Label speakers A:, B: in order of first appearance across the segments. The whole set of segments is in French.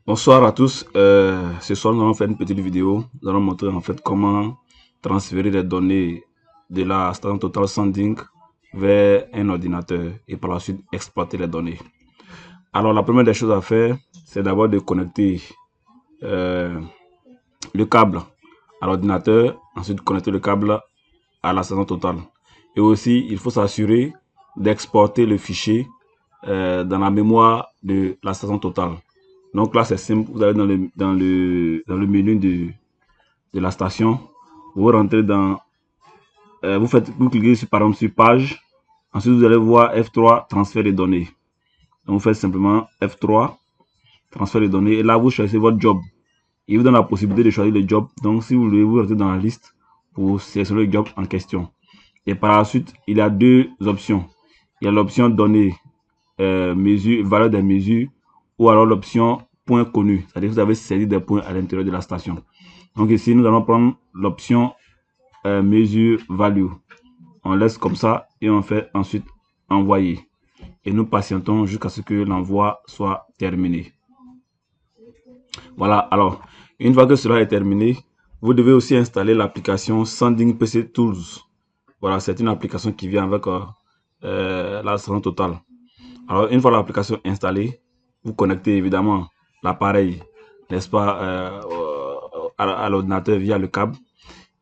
A: Bonsoir à tous. Ce soir, nous allons faire une petite vidéo. Nous allons montrer en fait comment transférer les données de la station Total Sending vers un ordinateur et par la suite exploiter les données. Alors, la première des choses à faire, c'est d'abord de connecter le câble à l'ordinateur, ensuite connecter le câble à la station Total. Et aussi, il faut s'assurer d'exporter le fichier dans la mémoire de la station Total. Donc là, c'est simple. Vous allez dans le menu de la station. Vous rentrez dans... vous cliquez sur, par exemple sur page. Ensuite, vous allez voir F3, transfert des données. Donc, vous faites simplement F3, transfert des données. Et là, vous choisissez votre job. Il vous donne la possibilité de choisir le job. Donc, si vous voulez, vous rentrez dans la liste pour sélectionner le job en question. Et par la suite, il y a deux options. Il y a l'option données, mesure, valeur des mesures, ou alors l'option point connu. C'est-à-dire que vous avez saisi des points à l'intérieur de la station. Donc ici, nous allons prendre l'option mesure value. On laisse comme ça et on fait ensuite envoyer. Et nous patientons jusqu'à ce que l'envoi soit terminé. Voilà, alors, une fois que cela est terminé, vous devez aussi installer l'application Sending PC Tools. Voilà, c'est une application qui vient avec la station Total. Alors, une fois l'application installée, vous connectez évidemment l'appareil, n'est-ce pas, à l'ordinateur via le câble.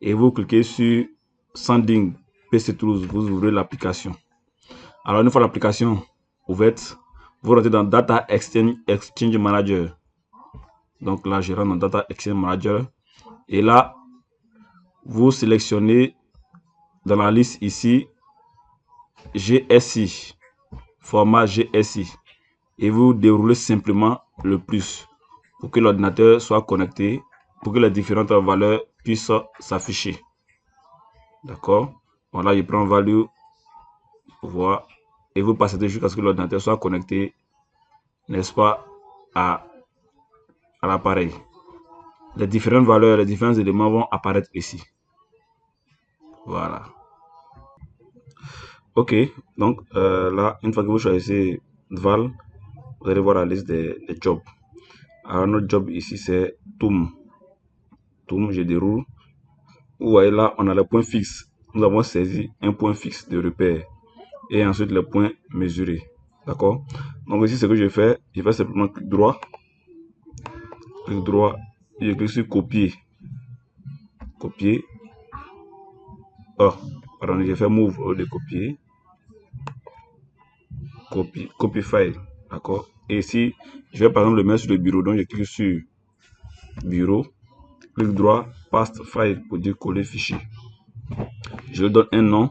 A: Et vous cliquez sur Sending PC Tools, vous ouvrez l'application. Alors, une fois l'application ouverte, vous rentrez dans Data Exchange Manager. Donc là, je rentre dans Data Exchange Manager. Et là, vous sélectionnez dans la liste ici GSI, format GSI. Et vous déroulez simplement le plus pour que l'ordinateur soit connecté, pour que les différentes valeurs puissent s'afficher. D'accord? Voilà, je prends value, voilà, et vous passez jusqu'à ce que l'ordinateur soit connecté, n'est-ce pas, à l'appareil. Les différentes valeurs, les différents éléments vont apparaître ici. Voilà. Ok, donc là, une fois que vous choisissez Val, vous allez voir la liste des jobs. Alors, notre job ici, c'est Toom. Toom, je déroule. Vous voyez là, on a le point fixe. Nous avons saisi un point fixe de repère. Et ensuite, les points mesurés. D'accord? Donc ici, ce que je fais simplement clic droit. Clic droit. Et je clique sur copier. Copier. Oh, pardon, j'ai fait move au lieu de copier. Copy file. D'accord? Et ici, je vais par exemple le mettre sur le bureau. Donc, je clique sur bureau. Clic droit, paste file pour dire coller fichier. Je lui donne un nom.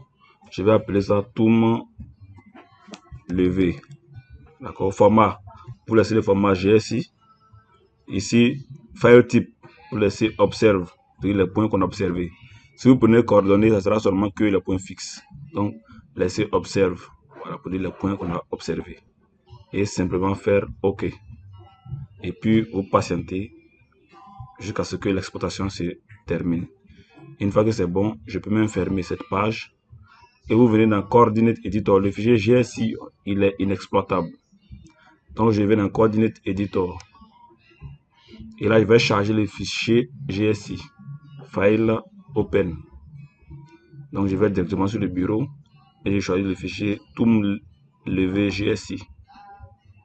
A: Je vais appeler ça Toom levé. D'accord? Format. Pour laisser le format GSI. Ici, file type. Pour laisser observe. Pour les points qu'on a observés. Si vous prenez coordonnées, ça sera seulement que les points fixes. Donc, laissez observe. Voilà, pour dire les points qu'on a observés. Et simplement faire OK. Et puis, vous patientez jusqu'à ce que l'exploitation se termine. Une fois que c'est bon, je peux même fermer cette page. Et vous venez dans Coordinate Editor. Le fichier GSI, il est inexploitable. Donc, je vais dans Coordinate Editor. Et là, je vais charger le fichier GSI. File Open. Donc, je vais directement sur le bureau. Et je choisis le fichier Toom levé GSI.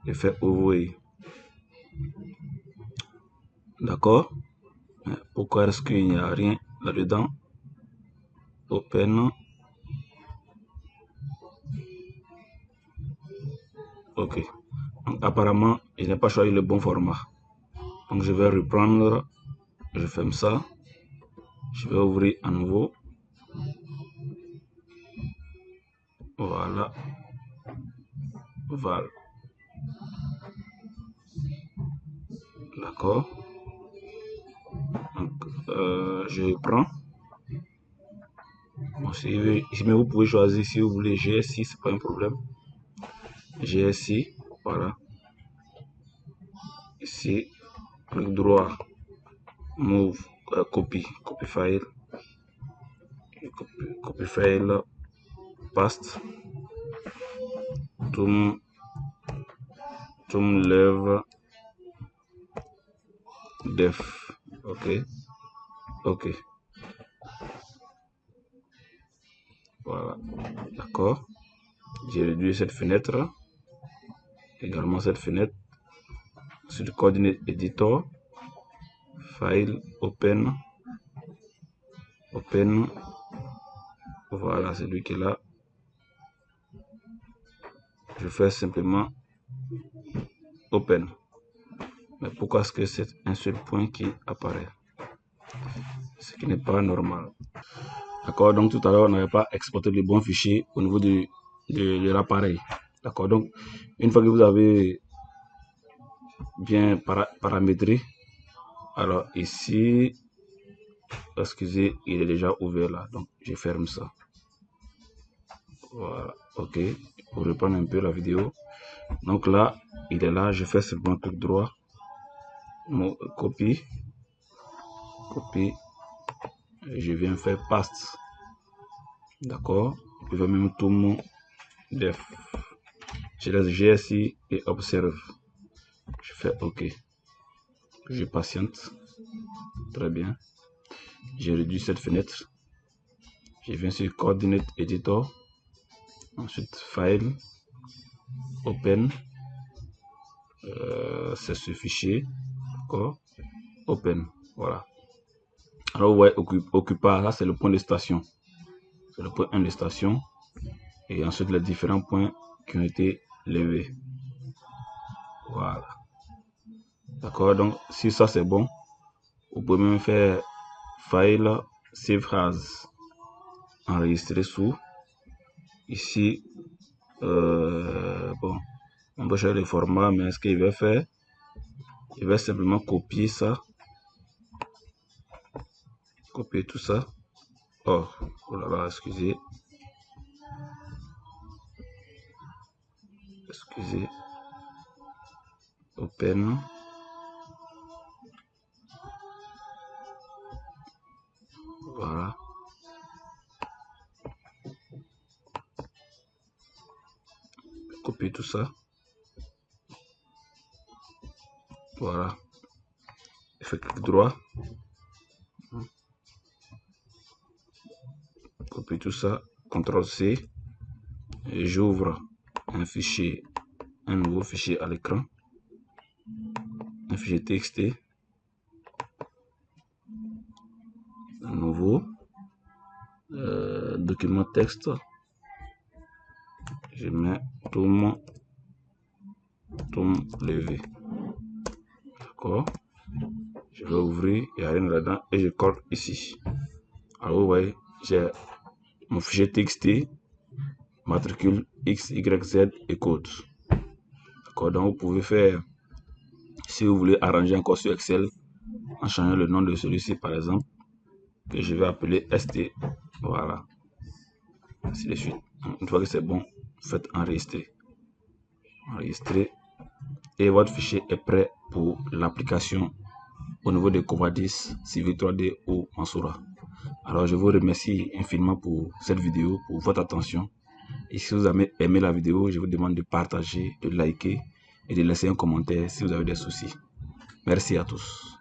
A: Je fais Overlay. D'accord? Pourquoi est-ce qu'il n'y a rien là-dedans? Open. Ok. Donc, apparemment, il n'a pas choisi le bon format. Donc, je vais reprendre. Je ferme ça. Je vais ouvrir à nouveau. Voilà. Voilà. D'accord. Donc, je prends. Bon, si vous pouvez choisir si vous voulez GSI, c'est pas un problème. GSI, voilà. Ici, clic droit, move, copy file, copy file, paste, toom lève, def. Ok. Ok. Voilà. D'accord. J'ai réduit cette fenêtre. Également cette fenêtre. Sur le coordinate editor. File, open. Open. Voilà, c'est lui qui est là. Je fais simplement open. Mais pourquoi est-ce que c'est un seul point qui apparaît? Ce qui n'est pas normal. D'accord, donc tout à l'heure, on n'avait pas exporté le bon fichier au niveau de l'appareil. D'accord, donc une fois que vous avez bien paramétré, alors ici, excusez, il est déjà ouvert là, donc je ferme ça. Voilà, ok, pour reprendre un peu la vidéo. Donc là, il est là, je fais simplement clic droit, copie, je viens faire paste. D'accord, je vais même tout mon def. Je laisse GSI et observe. Je fais OK. Je patiente. Très bien. J'ai réduit cette fenêtre. Je viens sur Coordinate Editor. Ensuite, File, Open. C'est ce fichier. D'accord. Open. Voilà. Alors, vous voyez, occupar, là, c'est le point de station. C'est le point 1 de station. Et ensuite, les différents points qui ont été levés. Voilà. D'accord. Donc, si ça, c'est bon, vous pouvez même faire File, Save As. Enregistrer sous. Ici, bon, on peut changer le format, mais ce qu'il va faire, il va simplement copier ça. Copier tout ça. Oh, oh là là, excusez. Excusez. Open. Voilà. Copier tout ça. Voilà. Je fais clic droit. Copier tout ça. CTRL C. Et j'ouvre un fichier, un nouveau fichier à l'écran. Un fichier TXT. Un nouveau. Document texte. Je mets tout mon levé. D'accord. Je vais ouvrir, il n'y a rien là-dedans et je colle ici. Alors vous voyez, j'ai mon fichier TXT, matricule X, Y, Z et code. D'accord, donc vous pouvez faire, si vous voulez arranger encore sur Excel, en changeant le nom de celui-ci par exemple, que je vais appeler ST. Voilà. Ainsi de suite. Une fois que c'est bon, faites enregistrer. Enregistrer. Et votre fichier est prêt pour l'application au niveau de Covadis, Civil 3D ou Mansoura. Alors je vous remercie infiniment pour cette vidéo, pour votre attention. Et si vous avez aimé la vidéo, je vous demande de partager, de liker et de laisser un commentaire si vous avez des soucis. Merci à tous.